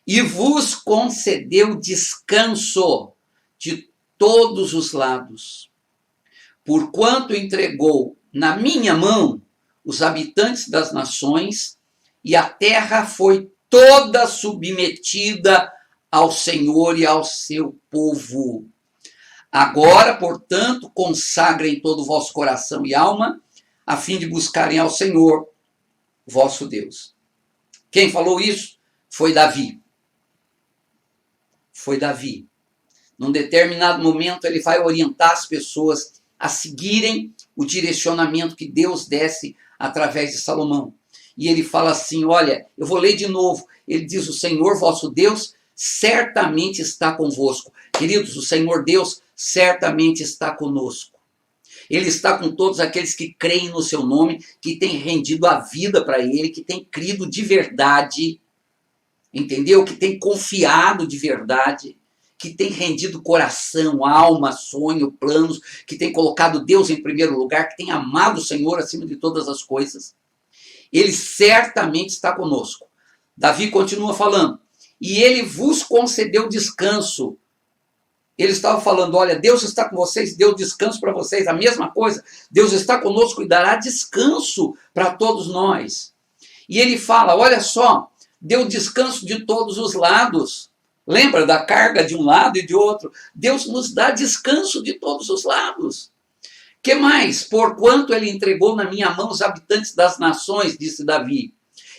e vos concedeu descanso de todos os lados, porquanto entregou na minha mão os habitantes das nações, e a terra foi toda submetida ao Senhor e ao seu povo. Agora, portanto, consagrem todo o vosso coração e alma, a fim de buscarem ao Senhor, vosso Deus. Quem falou isso? Foi Davi. Foi Davi. Num determinado momento, ele vai orientar as pessoas a seguirem o direcionamento que Deus desse através de Salomão. E ele fala assim, olha, eu vou ler de novo. Ele diz, o Senhor vosso Deus certamente está convosco. Queridos, o Senhor Deus certamente está conosco. Ele está com todos aqueles que creem no seu nome, que têm rendido a vida para ele, que têm crido de verdade, entendeu? Que têm confiado de verdade, que têm rendido coração, alma, sonho, planos, que têm colocado Deus em primeiro lugar, que têm amado o Senhor acima de todas as coisas. Ele certamente está conosco. Davi continua falando, e ele vos concedeu descanso. Ele estava falando, olha, Deus está com vocês, deu descanso para vocês, a mesma coisa. Deus está conosco e dará descanso para todos nós. E ele fala, olha só, deu descanso de todos os lados. Lembra da carga de um lado e de outro? Deus nos dá descanso de todos os lados. Que mais? Porquanto ele entregou na minha mão os habitantes das nações, disse Davi.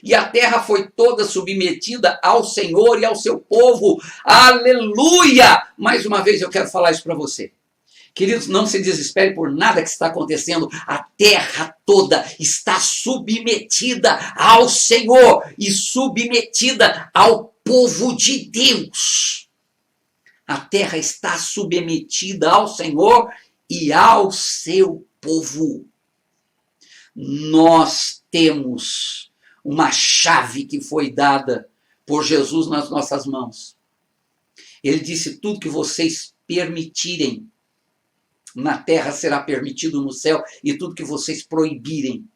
E a terra foi toda submetida ao Senhor e ao seu povo. Aleluia! Mais uma vez eu quero falar isso para você. Queridos, não se desespere por nada que está acontecendo. A terra toda está submetida ao Senhor e submetida ao povo de Deus. A terra está submetida ao Senhor e ao seu povo. Nós temos uma chave que foi dada por Jesus nas nossas mãos. Ele disse, tudo que vocês permitirem na terra será permitido no céu, e tudo que vocês proibirem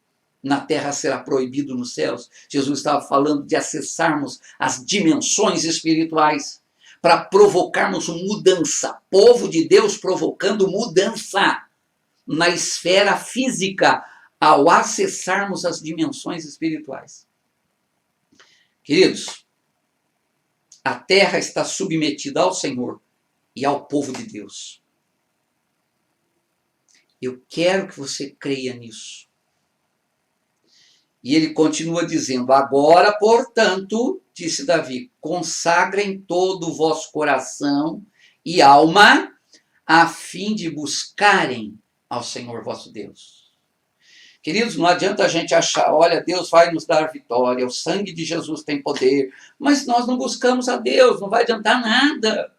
na terra será proibido nos céus. Jesus estava falando de acessarmos as dimensões espirituais para provocarmos mudança. Povo de Deus provocando mudança na esfera física, ao acessarmos as dimensões espirituais. Queridos, a terra está submetida ao Senhor e ao povo de Deus. Eu quero que você creia nisso. E ele continua dizendo, agora, portanto, disse Davi, consagrem todo o vosso coração e alma, a fim de buscarem ao Senhor vosso Deus. Queridos, não adianta a gente achar, olha, Deus vai nos dar vitória, o sangue de Jesus tem poder, mas nós não buscamos a Deus, não vai adiantar nada.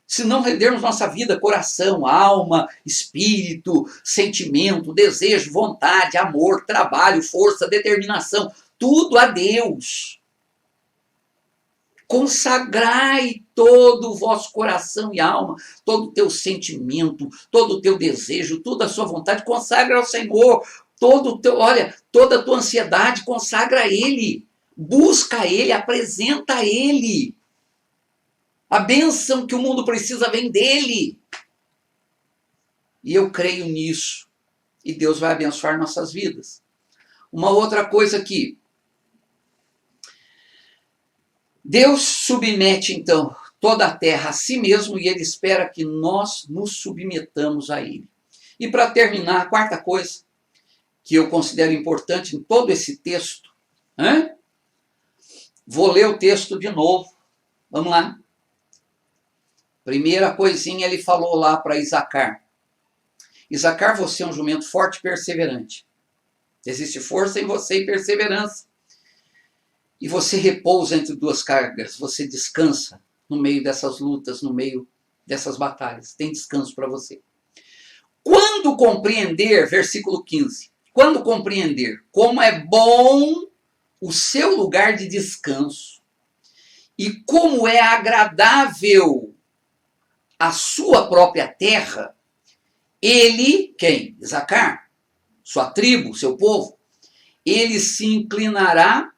Se não rendermos nossa vida, coração, alma, espírito, sentimento, desejo, vontade, amor, trabalho, força, determinação, tudo a Deus. Consagrai todo o vosso coração e alma, todo o teu sentimento, todo o teu desejo, toda a sua vontade, consagra ao Senhor. Toda a tua ansiedade, consagra a Ele. Busca a Ele, apresenta a Ele. A bênção que o mundo precisa vem dEle. E eu creio nisso. E Deus vai abençoar nossas vidas. Uma outra coisa aqui. Deus submete, então, toda a terra a si mesmo e Ele espera que nós nos submetamos a Ele. E para terminar, a quarta coisa que eu considero importante em todo esse texto, vou ler o texto de novo. Vamos lá. Primeira coisinha ele falou lá para Isacar. Isacar, você é um jumento forte e perseverante. Existe força em você e perseverança. e você repousa entre duas cargas, você descansa no meio dessas lutas, no meio dessas batalhas. Tem descanso para você. Quando compreender, versículo 15, quando compreender como é bom o seu lugar de descanso e como é agradável a sua própria terra, ele, quem? Isacar, sua tribo, seu povo, ele se inclinará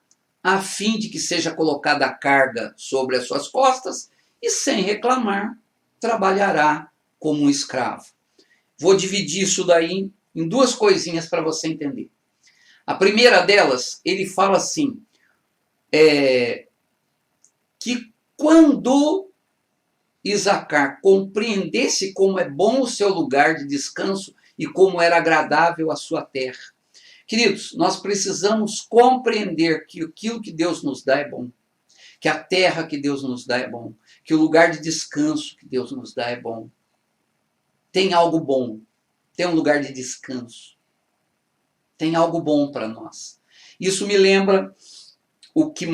a fim de que seja colocada a carga sobre as suas costas e, sem reclamar, trabalhará como um escravo. Vou dividir isso daí em duas coisinhas para você entender. A primeira delas, ele fala assim, que quando Isacar compreendesse como é bom o seu lugar de descanso e como era agradável a sua terra. Queridos, nós precisamos compreender que aquilo que Deus nos dá é bom, que a terra que Deus nos dá é bom, que o lugar de descanso que Deus nos dá é bom. Tem algo bom, tem um lugar de descanso, tem algo bom para nós. Isso me lembra o que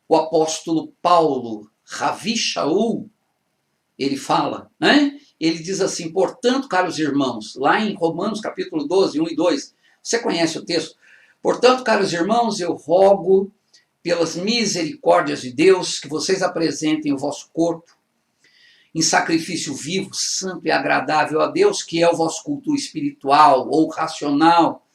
o apóstolo Paulo, Ravi Shaul, ele fala, né? Ele diz assim, portanto, caros irmãos, lá em Romanos capítulo 12, 1 e 2, você conhece o texto? Portanto, caros irmãos, eu rogo pelas misericórdias de Deus que vocês apresentem o vosso corpo em sacrifício vivo, santo e agradável a Deus, que é o vosso culto espiritual ou racional.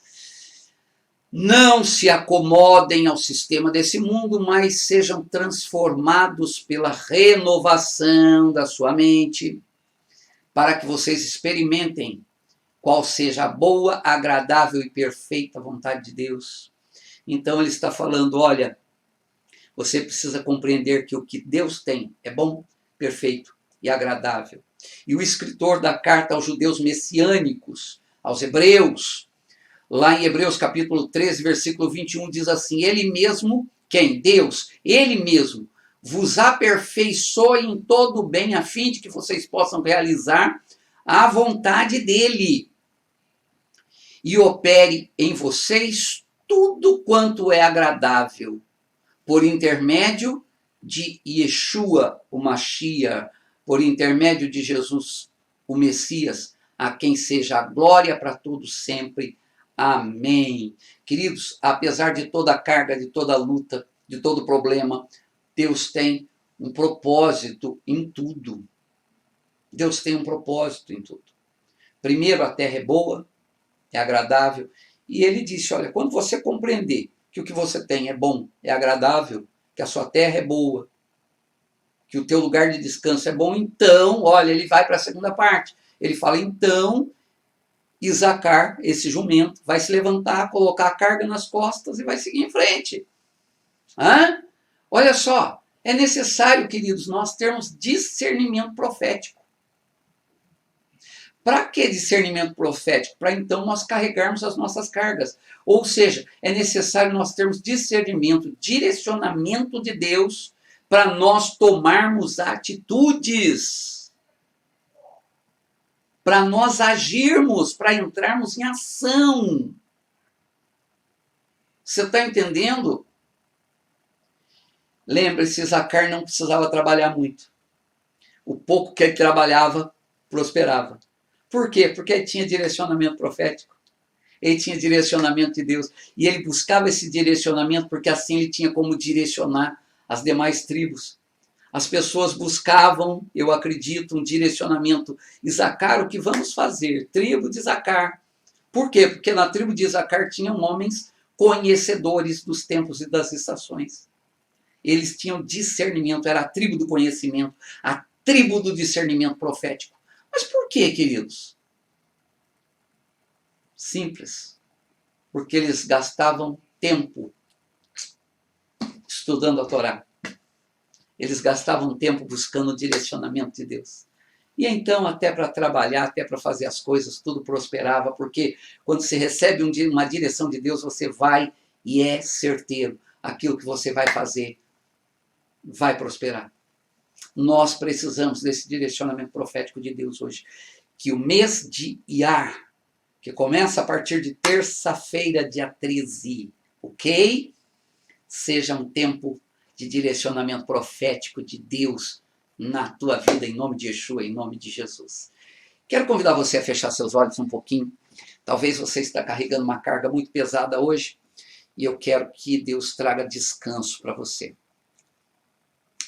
Não se acomodem ao sistema desse mundo, mas sejam transformados pela renovação da sua mente, para que vocês experimentem qual seja a boa, agradável e perfeita vontade de Deus. Então ele está falando, olha, você precisa compreender que o que Deus tem é bom, perfeito e agradável. E o escritor da carta aos judeus messiânicos, aos hebreus, lá em Hebreus capítulo 13, versículo 21, diz assim, ele mesmo, quem? Deus, ele mesmo, vos aperfeiçoe em todo o bem, a fim de que vocês possam realizar a vontade dele e opere em vocês tudo quanto é agradável, por intermédio de Yeshua, o Mashiach, por intermédio de Jesus, o Messias, a quem seja a glória para todos sempre. Amém. Queridos, apesar de toda a carga, de toda a luta, de todo problema, Deus tem um propósito em tudo. Deus tem um propósito em tudo. Primeiro, a terra é boa, é agradável. E ele disse, olha, quando você compreender que o que você tem é bom, é agradável, que a sua terra é boa, que o teu lugar de descanso é bom, então, olha, ele vai para a segunda parte. Ele fala, então, Isacar, esse jumento, vai se levantar, colocar a carga nas costas e vai seguir em frente. Hã? Olha só, é necessário, queridos, nós termos discernimento profético. Para que discernimento profético? Para então nós carregarmos as nossas cargas. Ou seja, é necessário nós termos discernimento, direcionamento de Deus para nós tomarmos atitudes. Para nós agirmos, para entrarmos em ação. Você está entendendo? Lembre-se, Isacar não precisava trabalhar muito. O pouco que ele trabalhava, prosperava. Por quê? Porque ele tinha direcionamento profético. Ele tinha direcionamento de Deus. E ele buscava esse direcionamento porque assim ele tinha como direcionar as demais tribos. As pessoas buscavam, eu acredito, um direcionamento. Isacar, o que vamos fazer? Tribo de Isacar. Por quê? Porque na tribo de Isacar tinham homens conhecedores dos tempos e das estações. Eles tinham discernimento, era a tribo do conhecimento, a tribo do discernimento profético. Mas por quê, queridos? Simples. Porque eles gastavam tempo estudando a Torá. Eles gastavam tempo buscando o direcionamento de Deus. E então, até para trabalhar, até para fazer as coisas, tudo prosperava, porque quando você recebe uma direção de Deus, você vai e é certeiro. Aquilo que você vai fazer vai prosperar. Nós precisamos desse direcionamento profético de Deus hoje. Que o mês de Iyar, que começa a partir de terça-feira, dia 13, ok? seja um tempo de direcionamento profético de Deus na tua vida, em nome de Yeshua, em nome de Jesus. Quero convidar você a fechar seus olhos um pouquinho. Talvez você está carregando uma carga muito pesada hoje, e eu quero que Deus traga descanso para você.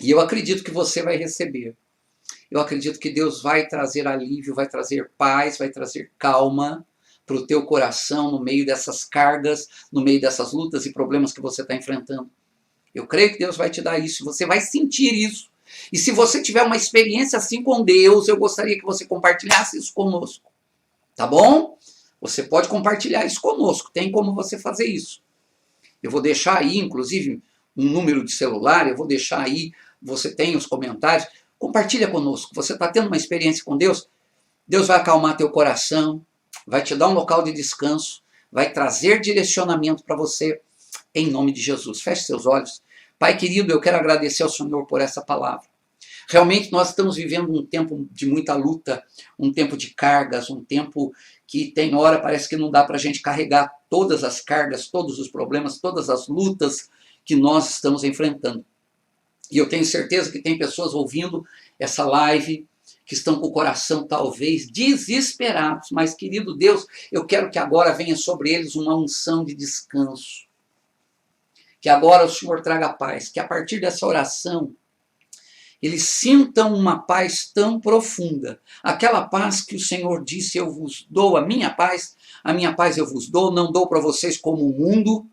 E eu acredito que você vai receber. Eu acredito que Deus vai trazer alívio, vai trazer paz, vai trazer calma para o teu coração no meio dessas cargas, no meio dessas lutas e problemas que você está enfrentando. Eu creio que Deus vai te dar isso, você vai sentir isso. E se você tiver uma experiência assim com Deus, eu gostaria que você compartilhasse isso conosco. Tá bom? Você pode compartilhar isso conosco, tem como você fazer isso. Eu vou deixar aí, inclusive, um número de celular, eu vou deixar aí, você tem os comentários. Compartilha conosco. Você está tendo uma experiência com Deus? Deus vai acalmar teu coração, vai te dar um local de descanso, vai trazer direcionamento para você, em nome de Jesus. Feche seus olhos. Pai querido, eu quero agradecer ao Senhor por essa palavra. Realmente nós estamos vivendo um tempo de muita luta, um tempo de cargas, um tempo que tem hora parece que não dá para a gente carregar todas as cargas, todos os problemas, todas as lutas que nós estamos enfrentando. E eu tenho certeza que tem pessoas ouvindo essa live que estão com o coração talvez desesperados. Mas, querido Deus, eu quero que agora venha sobre eles uma unção de descanso. Que agora o Senhor traga paz. Que a partir dessa oração, eles sintam uma paz tão profunda. Aquela paz que o Senhor disse, eu vos dou a minha paz eu vos dou, não dou para vocês como o mundo.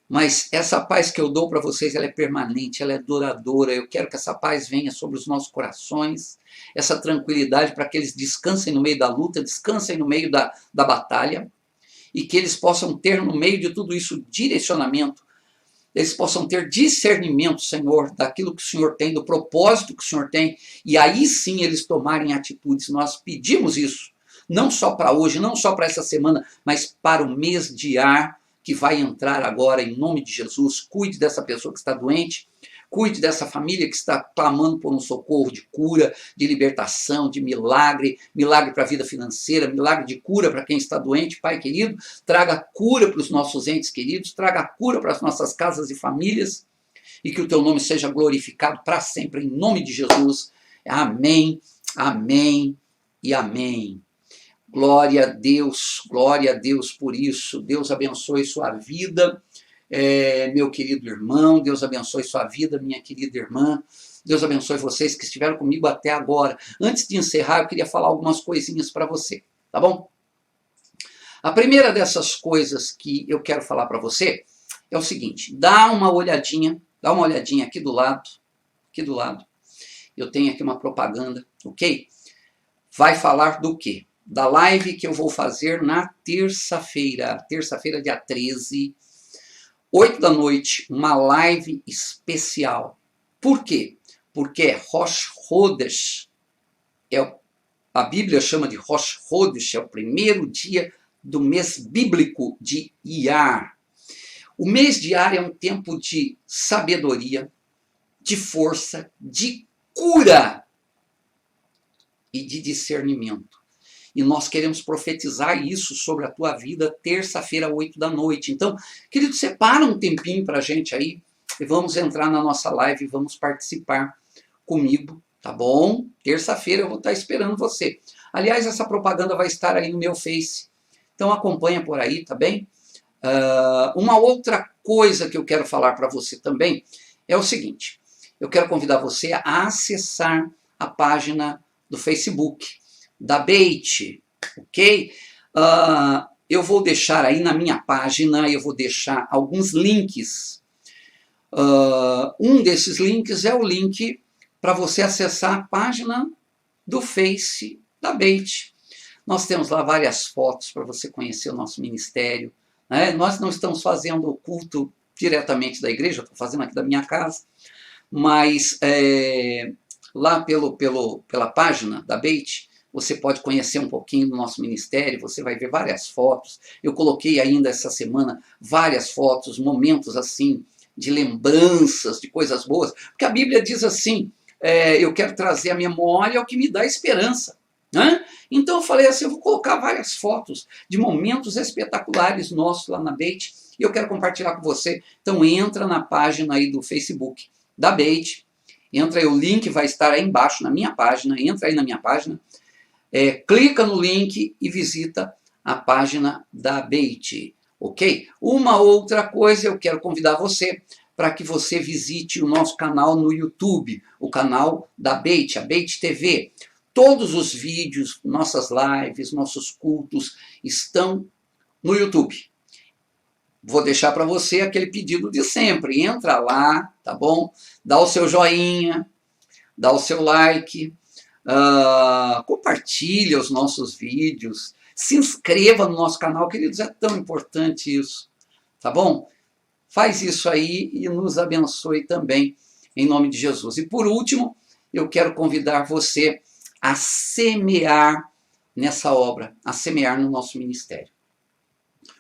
Mas essa paz que eu dou para vocês, ela é permanente, ela é duradoura. Eu quero que essa paz venha sobre os nossos corações, essa tranquilidade para que eles descansem no meio da luta, descansem no meio da batalha, e que eles possam ter no meio de tudo isso direcionamento, eles possam ter discernimento, Senhor, daquilo que o Senhor tem, do propósito que o Senhor tem, e aí sim eles tomarem atitudes. Nós pedimos isso, não só para hoje, não só para essa semana, mas para o mês de Ar, que vai entrar agora em nome de Jesus. Cuide dessa pessoa que está doente, cuide dessa família que está clamando por um socorro de cura, de libertação, de milagre, milagre para a vida financeira, milagre de cura para quem está doente. Pai querido, traga cura para os nossos entes queridos, traga cura para as nossas casas e famílias, e que o teu nome seja glorificado para sempre, em nome de Jesus. Amém, amém e amém. Glória a Deus por isso. Deus abençoe sua vida, meu querido irmão. Deus abençoe sua vida, minha querida irmã. Deus abençoe vocês que estiveram comigo até agora. Antes de encerrar, eu queria falar algumas coisinhas para você, tá bom? A primeira dessas coisas que eu quero falar para você é o seguinte: dá uma olhadinha aqui do lado. Eu tenho aqui uma propaganda, ok? Vai falar do quê? Da live que eu vou fazer na terça-feira, dia 13, 8 da noite, uma live especial. Por quê? Porque Rosh Chodesh, a Bíblia chama de Rosh Chodesh, é o primeiro dia do mês bíblico de Iyar. O mês de Iyar é um tempo de sabedoria, de força, de cura e de discernimento. E nós queremos profetizar isso sobre a tua vida terça-feira, 8 da noite. Então, querido, separa um tempinho para a gente aí e vamos entrar na nossa live e vamos participar comigo, tá bom? Terça-feira eu vou estar esperando você. Aliás, essa propaganda vai estar aí no meu Face. Então acompanha por aí, tá bem? Uma outra coisa que eu quero falar para você também é o seguinte. Eu quero convidar você a acessar a página do Facebook da Beit, ok? Eu vou deixar aí na minha página, eu vou deixar alguns links. Um desses links é o link para você acessar a página do Face da Beit. Nós temos lá várias fotos para você conhecer o nosso ministério, né? Nós não estamos fazendo o culto diretamente da igreja, estou fazendo aqui da minha casa, mas lá pela página da Beit, você pode conhecer um pouquinho do nosso ministério, você vai ver várias fotos. Eu coloquei ainda essa semana várias fotos, momentos assim, de lembranças, de coisas boas. Porque a Bíblia diz assim, eu quero trazer à memória o que me dá esperança. Né? Então eu falei assim, eu vou colocar várias fotos de momentos espetaculares nossos lá na Beit. e eu quero compartilhar com você. Então entra na página aí do Facebook da Beit, entra aí, o link vai estar aí embaixo na minha página, entra aí na minha página, clica no link e visita a página da Beit, ok? Uma outra coisa, eu quero convidar você para que você visite o nosso canal no YouTube, o canal da Beit, a Beit TV. Todos os vídeos, nossas lives, nossos cultos estão no YouTube. Vou deixar para você aquele pedido de sempre. Entra lá, tá bom? Dá o seu joinha, dá o seu like, compartilha os nossos vídeos, se inscreva no nosso canal, queridos, é tão importante isso, tá bom? Faz isso aí e nos abençoe também, em nome de Jesus. E por último, eu quero convidar você a semear nessa obra, a semear no nosso ministério.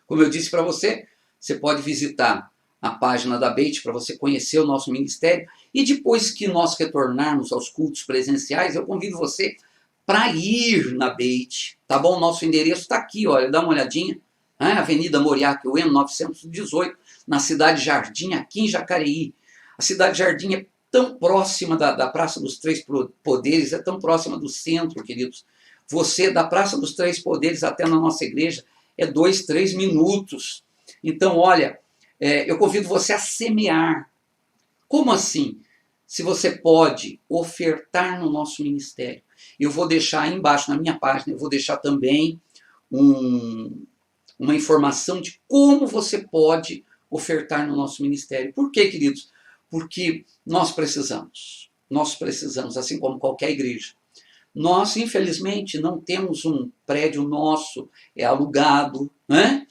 Como eu disse para você, você pode visitar a página da Beit para você conhecer o nosso ministério. E depois que nós retornarmos aos cultos presenciais, eu convido você para ir na Beit, tá bom? Nosso endereço está aqui, olha, dá uma olhadinha. Né? Avenida Moriá Ueno, 918, na Cidade Jardim, aqui em Jacareí. A Cidade Jardim é tão próxima da Praça dos Três Poderes, é tão próxima do centro, queridos. Você, da Praça dos Três Poderes até na nossa igreja, é 2, 3 minutos. Então, olha, eu convido você a semear. Como assim? Se você pode ofertar no nosso ministério. Eu vou deixar aí embaixo na minha página, eu vou deixar também uma informação de como você pode ofertar no nosso ministério. Por quê, queridos? Porque nós precisamos, assim como qualquer igreja. Nós, infelizmente, não temos um prédio nosso, é alugado, né?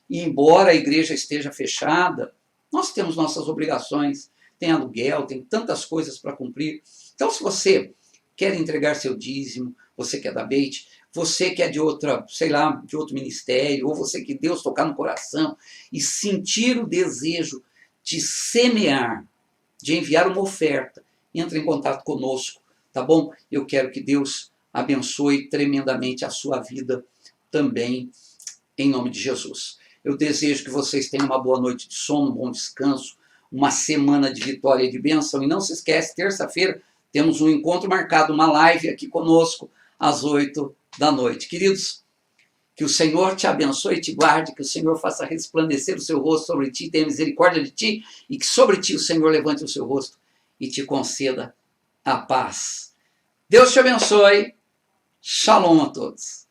E embora a igreja esteja fechada, nós temos nossas obrigações, tem aluguel, tem tantas coisas para cumprir. Então, se você quer entregar seu dízimo, você que é da Beit, você que é de outra, sei lá, de outro ministério, ou você que Deus tocar no coração e sentir o desejo de semear, de enviar uma oferta, entre em contato conosco, tá bom? Eu quero que Deus abençoe tremendamente a sua vida também, em nome de Jesus. Eu desejo que vocês tenham uma boa noite de sono, um bom descanso, uma semana de vitória e de bênção. E não se esquece, terça-feira temos um encontro marcado, uma live aqui conosco, às 8 da noite. Queridos, que o Senhor te abençoe e te guarde, que o Senhor faça resplandecer o seu rosto sobre ti, tenha misericórdia de ti, e que sobre ti o Senhor levante o seu rosto e te conceda a paz. Deus te abençoe. Shalom a todos.